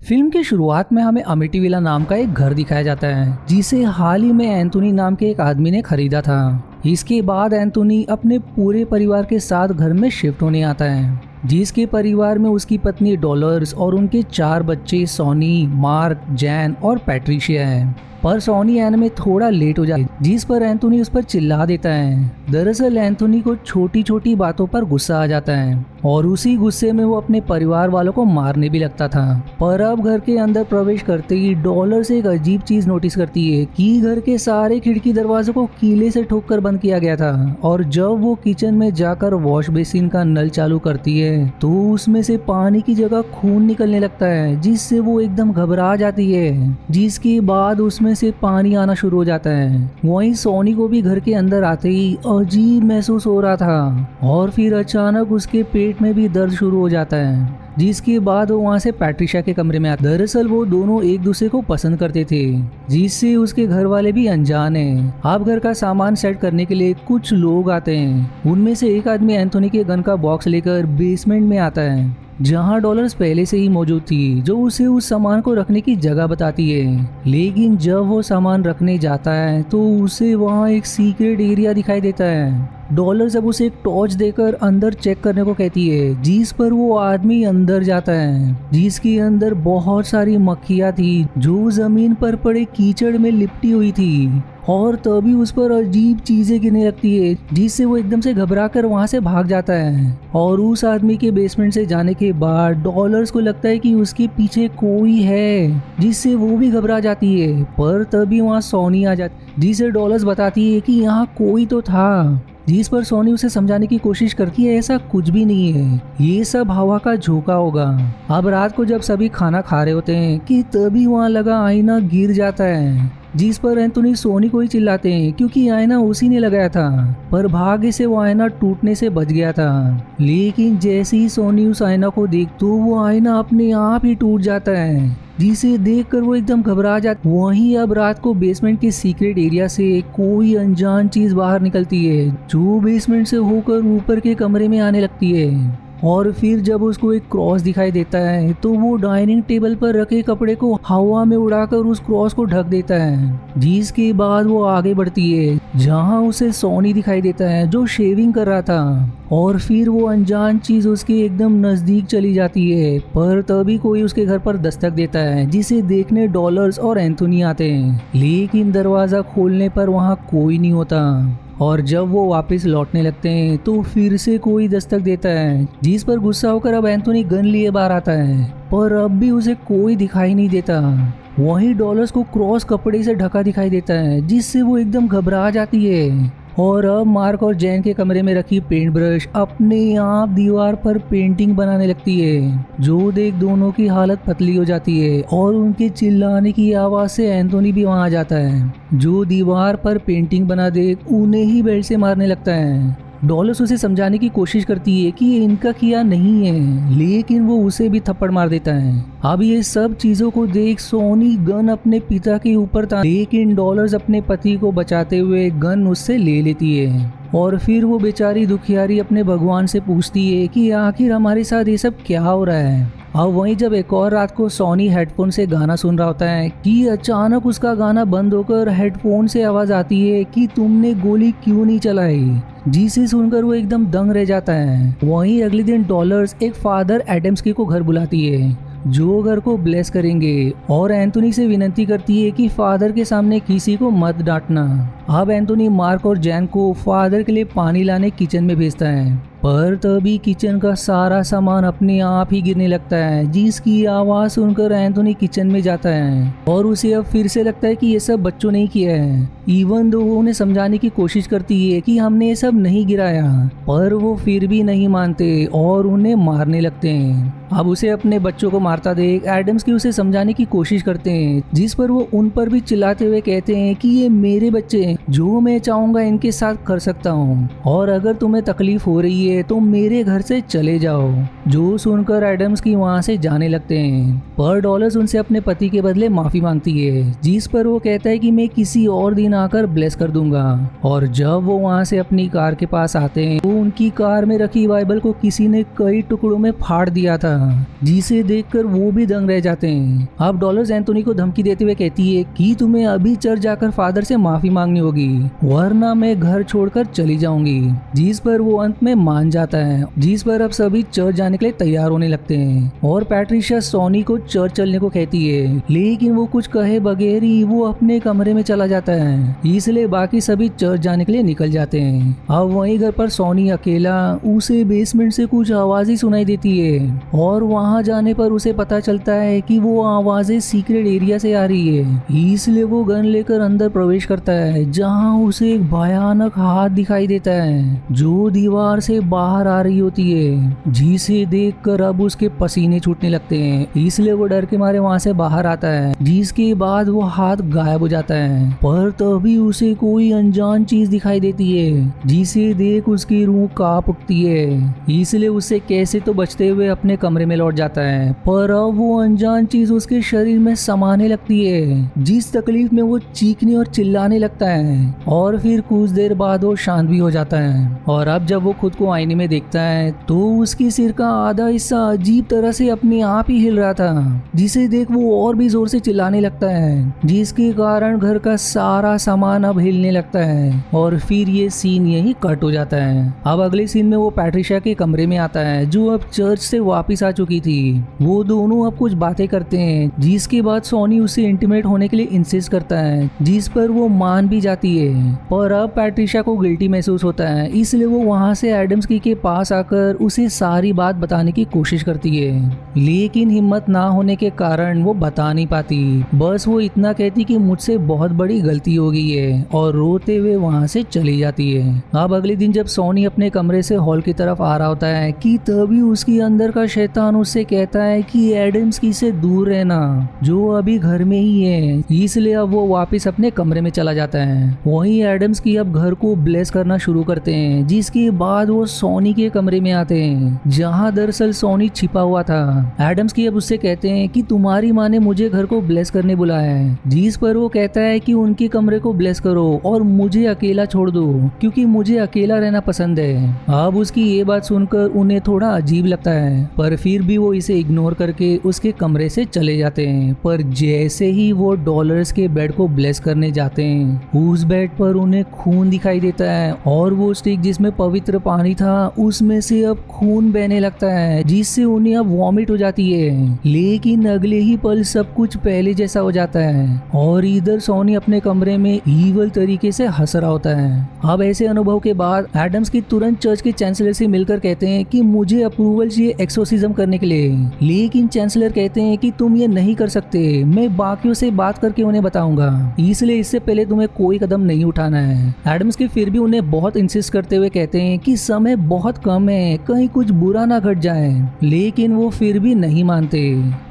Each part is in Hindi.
फिल्म की शुरुआत में हमें अमिटीविला नाम का एक घर दिखाया जाता है जिसे हाल ही में एंथोनी नाम के एक आदमी ने खरीदा था। इसके बाद एंथोनी अपने पूरे परिवार के साथ घर में शिफ्ट होने आता है, जिसके परिवार में उसकी पत्नी डॉलर्स और उनके 4 बच्चे सोनी, मार्क, जैन और पैट्रिशिया हैं। पर सोनी आने में थोड़ा लेट हो जाए, जिस पर एंथोनी उस पर चिल्ला देता है। दरअसल एंथोनी को छोटी छोटी बातों पर गुस्सा आ जाता है और उसी गुस्से में वो अपने परिवार वालों को मारने भी लगता था। पर अब घर के अंदर प्रवेश करते ही डॉलर्स एक अजीब चीज नोटिस करती है कि घर के सारे खिड़की दरवाजों को कीले से ठोक कर बंद किया गया था। और जब वो किचन में जाकर वॉश बेसिन का नल चालू करती है तो उसमें से पानी की जगह खून निकलने लगता है, जिससे वो एकदम घबरा जाती है। जिसके बाद उसमें से पानी आना शुरू हो जाता है। वहीं सोनी को भी घर के अंदर आते ही अजीब महसूस हो रहा था और फिर अचानक उसके पेट में भी दर्द शुरू हो जाता है, जिसके बाद वो वहाँ से पैट्रिशिया के कमरे में आता। दरअसल वो दोनों एक दूसरे को पसंद करते थे, जिससे उसके घर वाले भी अनजान हैं। अब घर का सामान सेट करने के लिए कुछ लोग आते हैं। उनमें से एक आदमी एंथोनी के गन का बॉक्स लेकर बेसमेंट में आता है, जहां डॉलर्स पहले से ही मौजूद थी, जो उसे उस सामान को रखने की जगह बताती है। लेकिन जब वो सामान रखने जाता है तो उसे वहाँ एक सीक्रेट एरिया दिखाई देता है। डॉलर जब उसे एक टॉर्च देकर अंदर चेक करने को कहती है, जिस पर वो आदमी अंदर जाता है, जिसके अंदर बहुत सारी मक्खियाँ थी जो जमीन पर पड़े कीचड़ में लिपटी हुई थी। और तभी उस पर अजीब चीजें गिरने लगती है, जिससे वो एकदम से घबरा कर वहाँ से भाग जाता है। और उस आदमी के बेसमेंट से जाने के बाद डॉलर्स को लगता है कि उसके पीछे कोई है, जिससे वो भी घबरा जाती है। पर तभी वहाँ सोनी आ जाती, जिसे डॉलर्स बताती है कि यहाँ कोई तो था, जिस पर सोनी उसे समझाने की कोशिश करती है ऐसा कुछ भी नहीं है, ये सब हवा का झोंका होगा। अब रात को जब सभी खाना खा रहे होते हैं कि तभी वहाँ लगा आईना गिर जाता है, जिस पर एंथोनी सोनी को ही चिल्लाते हैं क्योंकि आईना उसी ने लगाया था। पर भाग्य से वो आईना टूटने से बच गया था। लेकिन जैसे ही सोनी उस आईना को देख तो वो आईना अपने आप ही टूट जाता है, जिसे देखकर वो एकदम घबरा जाती। वहीं अब रात को बेसमेंट के सीक्रेट एरिया से कोई अनजान चीज बाहर निकलती है, जो बेसमेंट से होकर ऊपर के कमरे में आने लगती है। और फिर जब उसको एक क्रॉस दिखाई देता है तो वो डाइनिंग टेबल पर रखे कपड़े को हवा में उड़ाकर उस क्रॉस को ढक देता है। जिसके बाद वो आगे बढ़ती है, जहां उसे सोनी दिखाई देता है जो शेविंग कर रहा था। और फिर वो अनजान चीज उसके एकदम नजदीक चली जाती है। पर तभी कोई उसके घर पर दस्तक देता है, जिसे देखने डॉलर्स और एंथोनी आते हैं। लेकिन दरवाजा खोलने पर वहाँ कोई नहीं होता। और जब वो वापस लौटने लगते हैं तो फिर से कोई दस्तक देता है, जिस पर गुस्सा होकर अब एंथोनी गन लिए बाहर आता है। पर अब भी उसे कोई दिखाई नहीं देता। वहीं डॉलर्स को क्रॉस कपड़े से ढका दिखाई देता है, जिससे वो एकदम घबरा जाती है। और अब मार्क और जैन के कमरे में रखी पेंट ब्रश अपने आप दीवार पर पेंटिंग बनाने लगती है, जो देख दोनों की हालत पतली हो जाती है। और उनके चिल्लाने की आवाज से एंथोनी भी वहां आ जाता है, जो दीवार पर पेंटिंग बना देख उन्हें ही बेल्ट से मारने लगता है। डॉलर्स उसे समझाने की कोशिश करती है कि ये इनका किया नहीं है, लेकिन वो उसे भी थप्पड़ मार देता है। अब ये सब चीजों को देख सोनी गन अपने पिता के ऊपर था, लेकिन डॉलर्स अपने पति को बचाते हुए गन उससे ले लेती है। और फिर वो बेचारी दुखियारी अपने भगवान से पूछती है कि आखिर हमारे साथ ये सब क्या हो रहा है। अब वहीं जब एक और रात को सोनी हेडफोन से गाना सुन रहा होता है कि अचानक उसका गाना बंद होकर हेडफोन से आवाज आती है कि तुमने गोली क्यों नहीं चलाई, जिसे सुनकर वो एकदम दंग रह जाता है। वहीं अगले दिन डॉलर्स एक फादर एडम्सकी को घर बुलाती है, जो घर को ब्लेस करेंगे। और एंथोनी से विनती करती है कि फादर के सामने किसी को मत डांटना। अब एंथोनी मार्क और जैन को फादर के लिए पानी लाने किचन में भेजता है। पर तभी किचन का सारा सामान अपने आप ही गिरने लगता है, जिसकी आवाज सुनकर एंथोनी किचन में जाता है। और उसे अब फिर से लगता है कि ये सब बच्चों ने ही किया है, इवन दो वो उन्हें समझाने की कोशिश करती है कि हमने ये सब नहीं गिराया। पर वो फिर भी नहीं मानते और उन्हें मारने लगते हैं। अब उसे अपने बच्चों को मारता देख एडम्स की उसे समझाने की कोशिश करते हैं, जिस पर वो उन पर भी चिल्लाते हुए कहते हैं कि ये मेरे बच्चे हैं, जो मैं चाहूंगा इनके साथ कर सकता हूँ। और अगर तुम्हें तकलीफ हो रही है है तो मेरे घर से चले जाओ। जो सुनकर एडम्स की वहाँ से जाने लगते हैं, पर डॉलर्स उनसे अपने पति के बदले माफी मांगती है, जिस पर वो कहता है कि मैं किसी और दिन आकर ब्लेस कर दूंगा। और जब वो वहाँ से अपनी कार के पास आते हैं तो उनकी कार में रखी बाइबल को किसी ने कई टुकड़ों में फाड़ दिया था, जिसे देखकर वो भी दंग रह जाते हैं। अब डॉलर्स एंथोनी को धमकी देते हुए कहती है कि तुम्हें अभी चर्च जाकर फादर से माफी मांगनी होगी, वरना मैं घर छोड़कर चली जाऊंगी। जिस पर वो अंत में मान जाता है, जिस पर अब सभी चर्च जाने के लिए तैयार होने लगते हैं और पैट्रिशिया सोनी को चर्च चलने को कहती है, लेकिन वो कुछ कहे बगैर ही वो अपने कमरे में चला जाता है। इसलिए बाकी सभी चर्च जाने के लिए निकल जाते हैं। अब वहीं घर पर सोनी अकेला, उसे बेसमेंट से कुछ आवाजें सुनाई देती है और वहां जाने पर उसे पता चलता है कि वो आवाजें सीक्रेट एरिया से आ रही है। इसलिए वो गन लेकर अंदर प्रवेश करता है, जहां उसे एक भयानक हाथ दिखाई देता है जो दीवार से बाहर आ रही होती है, जिसे देखकर अब उसके पसीने छूटने लगते हैं। इसलिए वो डर के मारे वहां से बाहर आता है, जिसके बाद वो हाथ गायब हो जाता है। पर तभी उसे कोई अनजान चीज दिखाई देती है, जिसे देख उसकी रूह कांप उठती है। इसलिए उससे कैसे तो बचते हुए अपने कमरे में लौट जाता है, पर अब वो अनजान चीज उसके शरीर में समाने लगती है, जिस तकलीफ में वो चीखने और चिल्लाने लगता है। और फिर कुछ देर बाद वो शांत भी हो जाता है। और अब जब वो खुद को आईने में देखता है तो उसकी सिर का आधा हिस्सा अजीब तरह से अपने आप ही हिल रहा था, जिसे देख वो और भी जोर से चिल्लाने लगता है, जिसके कारण घर का सारा सामान अब हिलने लगता है। और फिर ये सीन यही कट हो जाता है। अब अगले सीन में वो पैट्रिशिया के कमरे में आता है, जो अब चर्च से वापस आ चुकी थी। वो दोनों अब कुछ बातें करते हैं, जिसके बाद सोनी उससे इंटीमेट होने के लिए इंसिस्ट करता है, जिस पर वो मान भी जाती है। पर अब पैट्रिशिया को गिल्टी महसूस होता है, इसलिए वो वहां से एडम्स की के पास आकर उसे सारी बात बताने की कोशिश करती है, लेकिन हिम्मत ना होने के कारण वो बता नहीं पाती। बस वो इतना कहती कि मुझसे बहुत बड़ी गलती हो गई है, और रोते हुए वहां से चली जाती है। अब अगले दिन जब सोनी अपने कमरे से हॉल की तरफ आ रहा होता है कि तभी उसके अंदर का शैतान उससे कहता है कि एडम्स की से दूर रहना, जो अभी घर में ही है। इसलिए अब वो वापस अपने कमरे में चला जाता है। वहीं एडम्स की अब घर को ब्लेस करना शुरू करते हैं, जिसके बाद वो सोनी के कमरे में आते हैं, जहां दरअसल सोनी छिपा हुआ था। एडम्स की अब उससे कहते हैं कि तुम्हारी माँ ने मुझे घर को ब्लेस करने बुलाया है, जिस पर वो कहता है कि उनके कमरे को ब्लेस करो और मुझे अकेला छोड़ दो, क्योंकि मुझे अकेला रहना पसंद है। अब उसकी ये बात सुनकर उन्हें थोड़ा अजीब लगता है, पर फिर भी वो इसे इग्नोर करके उसके कमरे से चले जाते हैं। पर जैसे ही वो डॉलर्स के बेड को ब्लेस करने जाते हैं, उस बेड पर उन्हें खून दिखाई देता है, और वो स्टिक जिसमें पवित्र पानी था उसमें से अब खून बहने लगता है, जिससे उन्हें अब वॉमिट हो जाती है। लेकिन अगले ही पल सब कुछ पहले जैसा हो जाता है, और इधर सोनी अपने कमरे में ईवल तरीके से हंस रहा होता है। अब ऐसे अनुभव के बाद एडम्स की तुरंत चर्च के चांसलर से मिलकर कहते हैं कि मुझे अप्रूवल चाहिए एक्सोर्सिज्म करने के लिए, लेकिन चांसलर कहते हैं कि तुम ये नहीं कर सकते, मैं बाकियों से बात करके उन्हें बताऊंगा, इसलिए इससे पहले तुम्हें कोई कदम नहीं उठाना है। एडम्स के फिर भी उन्हें बहुत इंसिस्ट करते हुए कहते हैं कि समय बहुत कम है, कहीं कुछ बुरा ना घट जाए, लेकिन वो फिर भी नहीं मानते।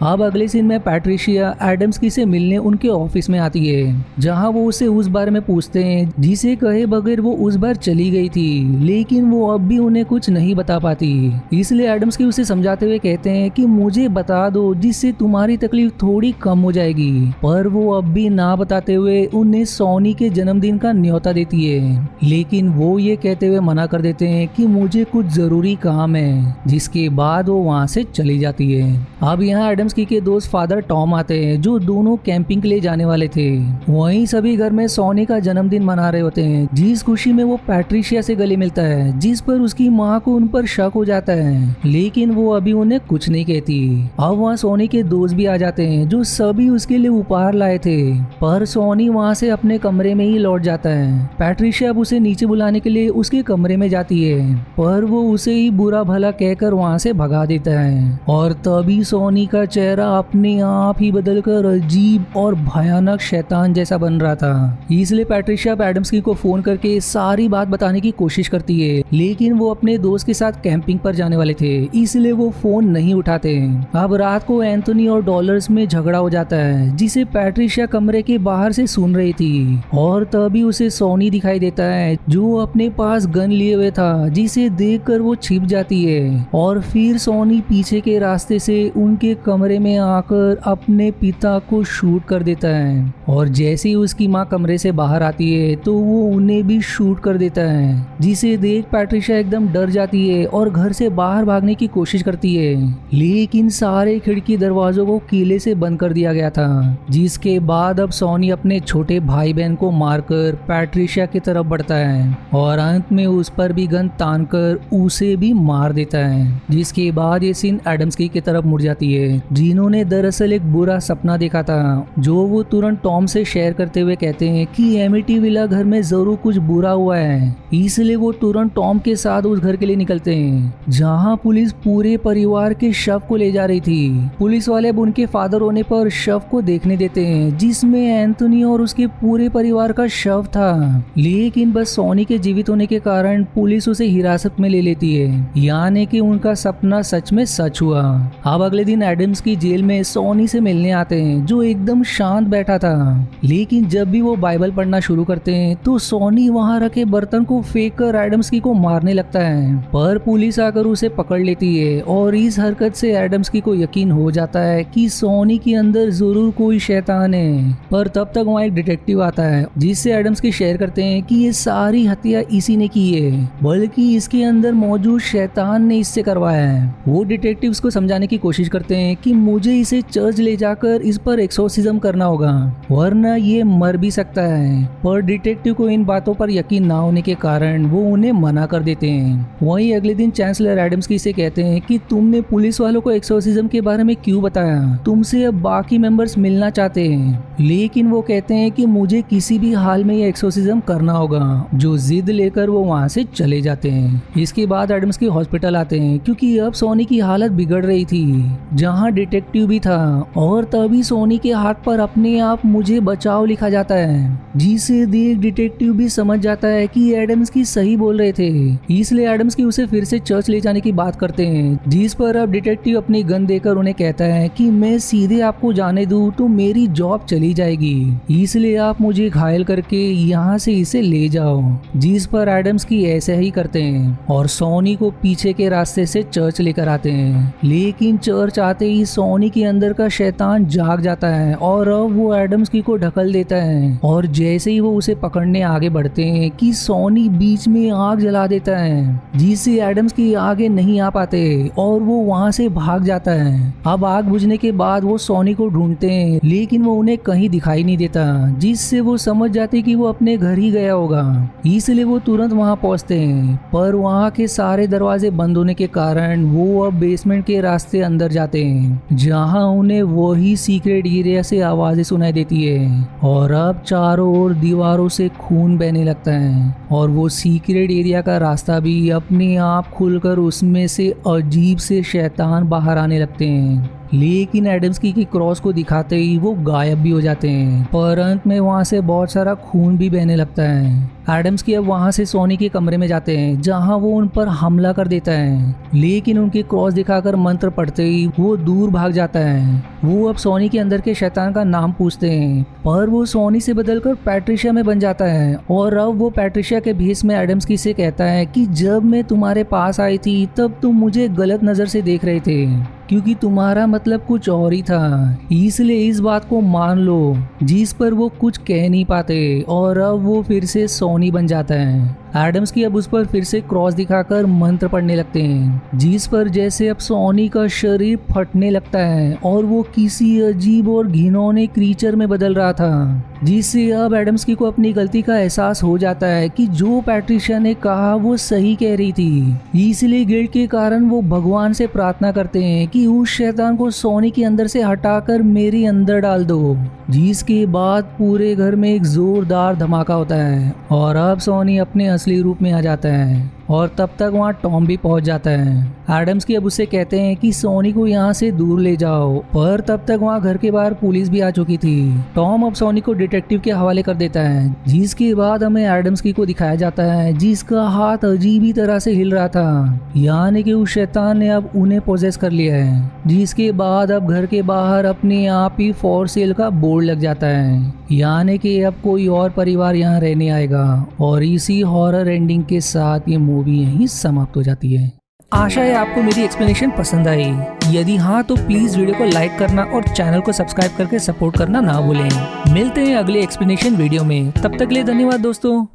अब अगले सीन में पैट्रिशिया एडम्स की से मिलने उनके ऑफिस में आती है, जहां वो उसे उस बारे में पूछते हैं जिसे कहे बगैर वो उस बार चली गई थी, लेकिन वो अब भी उन्हें कुछ नहीं बता पाती। इसलिए एडम्स की उसे समझाते हुए कहते हैं कि मुझे बता दो, जिससे तुम्हारी तकलीफ थोड़ी कम हो जाएगी। पर वो अब भी ना बताते हुए उन्हें सोनी के जन्मदिन का न्योता देती है, लेकिन वो ये कहते हुए मना कर देते हैं कि मुझे कुछ जरूरी काम है, जिसके बाद वो वहाँ से चली जाती है। अब यहाँ एडम्स की के दोस्त फादर टॉम आते हैं, जो दोनों कैंपिंग के लिए जाने वाले थे। वहीं सभी घर में सोनी का जन्मदिन मना रहे होते हैं, जिस खुशी में वो पैट्रिशिया से गले मिलता है, जिस पर उसकी माँ को उन पर शक हो जाता है, लेकिन वो अभी उन्हें कुछ नहीं कहती। अब वहाँ सोनी के दोस्त भी आ जाते हैं, जो सभी उसके लिए उपहार लाए थे, पर सोनी वहाँ से अपने कमरे में ही लौट जाता है। पैट्रिशिया अब उसे नीचे बुलाने के लिए उसके कमरे में जाती है, पर वो उसे ही बुरा भला कहकर वहाँ से भगा देता है। और तभी सोनी का चेहरा अपने आप ही बदलकर अजीब और भयानक शैतान जैसा बन रहा था। इसलिए पैट्रिशिया एडम्स को फोन करके सारी बात बताने की कोशिश करती है, लेकिन वो अपने दोस्त के साथ कैंपिंग पर जाने वाले थे, इसलिए वो फोन नहीं उठाते। अब रात को एंथोनी और डॉलर्स में झगड़ा हो जाता है, जिसे पैट्रिशिया कमरे के बाहर से सुन रही थी। और तभी उसे सोनी दिखाई देता है, जो अपने पास गन लिए हुए था, जिस जिसे देखकर वो छिप जाती है और फिर सोनी पीछे के रास्ते से उनके कमरे में आकर अपने पिता को शूट कर देता है और जैसे ही उसकी माँ कमरे से बाहर आती है तो वो उन्हें भी शूट कर देता है, जिसे देख पैट्रिशिया एकदम डर जाती है और घर से बाहर भागने की कोशिश करती है, लेकिन सारे खिड़की दरवाजों को कीले से बंद कर दिया गया था। जिसके बाद अब सोनी अपने छोटे भाई बहन को मारकर पैट्रिशिया की तरफ बढ़ता है और अंत में उस पर भी गन तानकर उसे भी मार देता है। जिसके बाद ये सीन एडम्स की तरफ मुड़ जाती है, जिन्होंने दरअसल एक बुरा सपना देखा था, जो वो तुरंत टॉम से शेयर करते हुए कहते हैं कि एमिटीविला घर में जरूर कुछ बुरा हुआ है। इसलिए वो तुरंत टॉम के साथ उस घर के लिए निकलते हैं, जहाँ पुलिस पूरे परिवार के शव को ले जा रही थी। पुलिस वाले अब उनके फादर होने पर शव को देखने देते हैं, जिसमें एंथोनी और उसके पूरे परिवार का शव था, लेकिन बस सोनी के जीवित होने के कारण पुलिस उसे हिरासत में ले लेती है, यानी कि उनका सपना सच में सच हुआ। अब अगले दिन एडम्स की जेल में सोनी से मिलने आते हैं, जो एकदम शांत बैठा था, लेकिन जब भी वो बाइबल पढ़ना शुरू करते हैं तो सोनी वहां रखे बर्तन को फेंक कर एडम्स को मारने लगता है, पर पुलिस आकर उसे पकड़ लेती है और इस हरकत से एडम्स को यकीन हो जाता है कि सोनी के अंदर जरूर कोई शैतान है। पर तब तक वहाँ एक डिटेक्टिव आता है, जिससे एडम्स शेयर करते हैं कि ये सारी हत्या इसी ने की है, बल्कि इसके अंदर मौजूद शैतान ने इससे करवाया है। वो डिटेक्टिव्स को समझाने की कोशिश करते हैं कि मुझे इसे चर्च ले जाकर इस पर एक्सोर्सिज्म करना होगा, वरना ये मर भी सकता है। पर डिटेक्टिव को इन बातों पर यकीन ना होने के कारण वो उन्हें मना कर देते हैं। वहीं अगले दिन चांसलर एडम्स से कहते हैं कि तुमने पुलिस वालों को एक्सोर्सिज्म के बारे में क्यों बताया, तुमसे अब बाकी मेंबर्स मिलना चाहते हैं, लेकिन वो कहते हैं कि मुझे किसी भी हाल में ये एक्सोर्सिज्म करना होगा, जो जिद लेकर वो वहाँ से चले जाते हैं। इसके बाद एडम्स हॉस्पिटल आते हैं, क्योंकि अब सोनी की हालत बिगड़ रही थी, जहाँ डिटेक्टिव भी था, और तभी सोनी के हाथ पर अपने आप मुझे बचाओ लिखा जाता है, जिसे देख डिटेक्टिव भी समझ जाता है कि एडम्स सही बोल रहे थे। इसलिए एडम्स उसे फिर से चर्च ले जाने की बात करते हैं, जिस पर अब डिटेक्टिव अपनी गन देकर उन्हें कहता है कि मैं सीधे आपको जाने दूं तो मेरी जॉब चली जाएगी, इसलिए आप मुझे घायल करके यहाँ से इसे ले जाओ। जिस पर एडम्स ऐसे ही करते हैं और सोनी को पीछे के रास्ते से चर्च लेकर आते हैं, लेकिन चर्च आते ही सोनी के अंदर का शैतान जाग जाता है और अब वो एडम्स को ढकल देता है, और जैसे ही वो उसे पकड़ने आगे बढ़ते हैं कि सोनी बीच में आग जला देता है, जिससे एडम्स आगे नहीं आ पाते और वो वहाँ से भाग जाता है। अब आग बुझने के बाद वो सोनी को ढूंढते हैं, लेकिन वो उन्हें कहीं दिखाई नहीं देता, जिससे वो समझ जाते कि वो अपने घर ही गया होगा। इसलिए वो तुरंत वहाँ पहुँचते हैं, पर वहाँ के सारे दरवाजे बंद होने के कारण वो अब बेसमेंट के रास्ते अंदर जाते हैं, जहाँ उन्हें वही सीक्रेट एरिया से आवाजें सुनाई देती है, और अब चारों ओर दीवारों से खून बहने लगता है, और वो सीक्रेट एरिया का रास्ता भी अपने आप खुलकर उसमें से अजीब से शैतान बाहर आने लगते हैं। लेकिन एडम्स की क्रॉस को दिखाते ही वो गायब भी हो जाते हैं, पर अंत में वहाँ से बहुत सारा खून भी बहने लगता है। एडम्स अब वहाँ से सोनी के कमरे में जाते हैं, जहाँ वो उन पर हमला कर देता है, लेकिन उनकी क्रॉस दिखाकर मंत्र पढ़ते ही वो दूर भाग जाता है। वो अब सोनी के अंदर के शैतान का नाम पूछते हैं, पर वो सोनी से बदलकर पैट्रिशिया में बन जाता है, और अब वो पैट्रिशिया के भेष में एडम्स से कहता है कि जब मैं तुम्हारे पास आई थी तब तुम मुझे गलत नजर से देख रहे थे, क्योंकि तुम्हारा मतलब कुछ और ही था, इसलिए इस बात को मान लो। जिस पर वो कुछ कह नहीं पाते, और अब वो फिर से सोनी बन जाता है। एडम्स अब उस पर फिर से क्रॉस दिखाकर मंत्र पढ़ने लगते हैं, जिस पर जैसे अब सोनी का शरीर फटने लगता है और वो किसी अजीब और घिनौने क्रीचर में बदल रहा था, जिससे अब एडम्स को अपनी गलती का एहसास हो जाता है कि जो पैट्रिशिया ने कहा वो सही कह रही थी। इसलिए गिल्ट के कारण वो भगवान से प्रार्थना करते हैं कि उस शैतान को सोनी के अंदर से हटाकर मेरे अंदर डाल दो, जिसके बाद पूरे घर में एक जोरदार धमाका होता है और अब सोनी अपने असली रूप में आ जाता है। और तब तक वहाँ टॉम भी पहुंच जाता है। एडम्स अब उससे कहते हैं कि सोनी को यहाँ से दूर ले जाओ, पर तब तक वहाँ घर के बाहर पुलिस भी आ चुकी थी। टॉम अब सोनी को डिटेक्टिव के हवाले कर देता है, जिसके बाद हमें एडम्स को दिखाया जाता है जिसका हाथ अजीब ही तरह से हिल रहा था, यानी कि उस शैतान ने अब उन्हें पोजेस कर लिया है। जिसके बाद अब घर के बाहर अपने आप ही फॉर सेल का बोर्ड लग जाता है, यानी कि अब कोई और परिवार यहाँ रहने आएगा। और इसी हॉरर एंडिंग के साथ ये मूवी यहीं समाप्त हो जाती है। आशा है आपको मेरी एक्सप्लेनेशन पसंद आई। यदि हाँ तो प्लीज वीडियो को लाइक करना और चैनल को सब्सक्राइब करके सपोर्ट करना ना भूलें। मिलते हैं अगले एक्सप्लेनेशन वीडियो में, तब तक के लिए धन्यवाद दोस्तों।